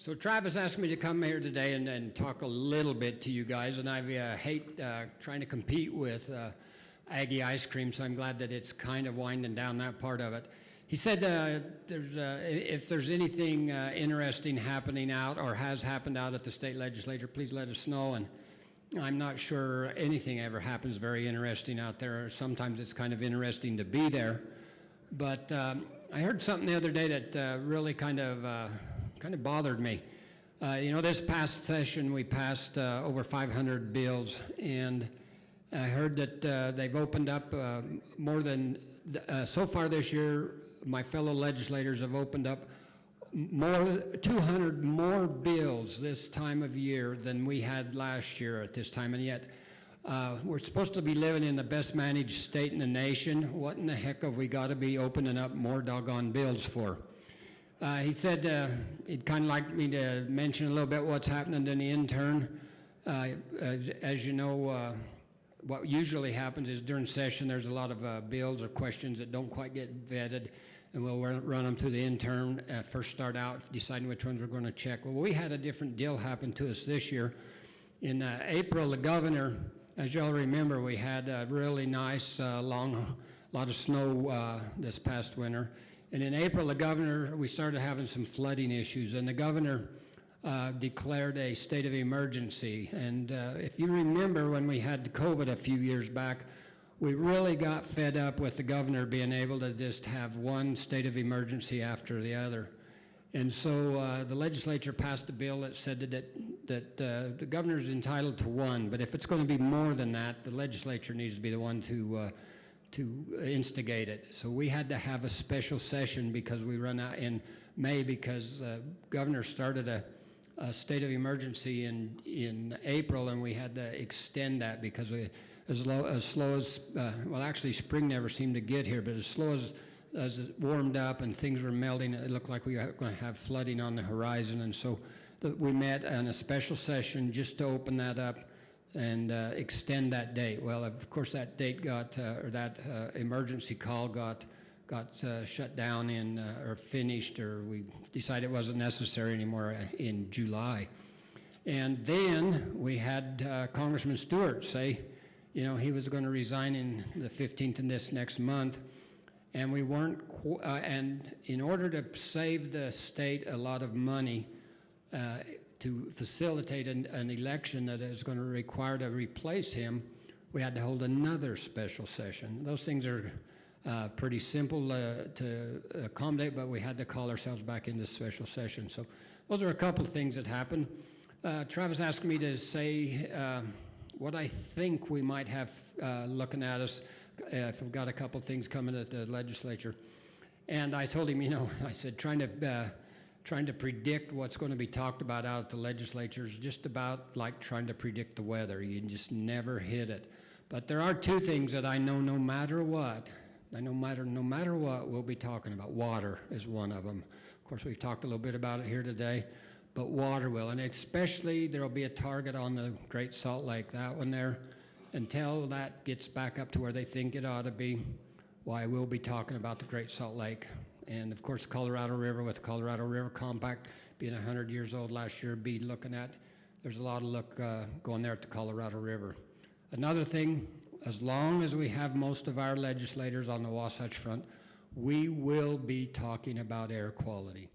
So Travis asked me to come here today and talk a little bit to you guys, and I hate trying to compete with Aggie ice cream, so I'm glad that it's kind of winding down that part of it. He said if there's anything interesting happening out or has happened out at the state legislature, please let us know. And I'm not sure anything ever happens very interesting out there. Sometimes it's kind of interesting to be there. But I heard something the other day that really kind of bothered me. This past session we passed over 500 bills, and I heard that they've opened up more than, so far this year, my fellow legislators have opened up 200 more bills this time of year than we had last year at this time, and yet we're supposed to be living in the best managed state in the nation. What in the heck have we got to be opening up more doggone bills for? He said he'd kind of like me to mention a little bit what's happening in the intern. As you know, what usually happens is during session there's a lot of bills or questions that don't quite get vetted, and we'll run them through the intern, first start out deciding which ones we're going to check. Well, we had a different deal happen to us this year. In April, the governor, as y'all remember, we had a really nice lot of snow this past winter. And in April, we started having some flooding issues, and the governor declared a state of emergency. And if you remember when we had COVID a few years back, we really got fed up with the governor being able to just have one state of emergency after the other. And so the legislature passed a bill that said that the governor is entitled to one, but if it's going to be more than that, the legislature needs to be the one to instigate it. So we had to have a special session because we run out in May, because governor started a state of emergency in April, and we had to extend that because as slow as well, actually spring never seemed to get here, but as slow as it warmed up and things were melting, it looked like we were going to have flooding on the horizon. And so we met on a special session just to open that up and extend that date. Well, of course, that date that emergency call got shut down or finished, or we decided it wasn't necessary anymore in July. And then we had Congressman Stewart say, he was going to resign in the 15th of this next month, and we weren't, and in order to save the state a lot of money, to facilitate an election that is going to require to replace him, we had to hold another special session. Those things are pretty simple to accommodate, but we had to call ourselves back into special session. So those are a couple of things that happened. Travis asked me to say what I think we might have looking at us if we've got a couple of things coming at the legislature. And I told him, I said, trying to predict what's going to be talked about out at the legislature is just about like trying to predict the weather. You just never hit it. But there are two things that I know no matter what, we'll be talking about. Water is one of them. Of course, we've talked a little bit about it here today, but water will. And especially there'll be a target on the Great Salt Lake, that one there. Until that gets back up to where they think it ought to be, why we'll be talking about the Great Salt Lake. And of course, Colorado River, with the Colorado River Compact being 100 years old last year, be looking at, there's a lot of look going there at the Colorado River. Another thing, as long as we have most of our legislators on the Wasatch Front, we will be talking about air quality.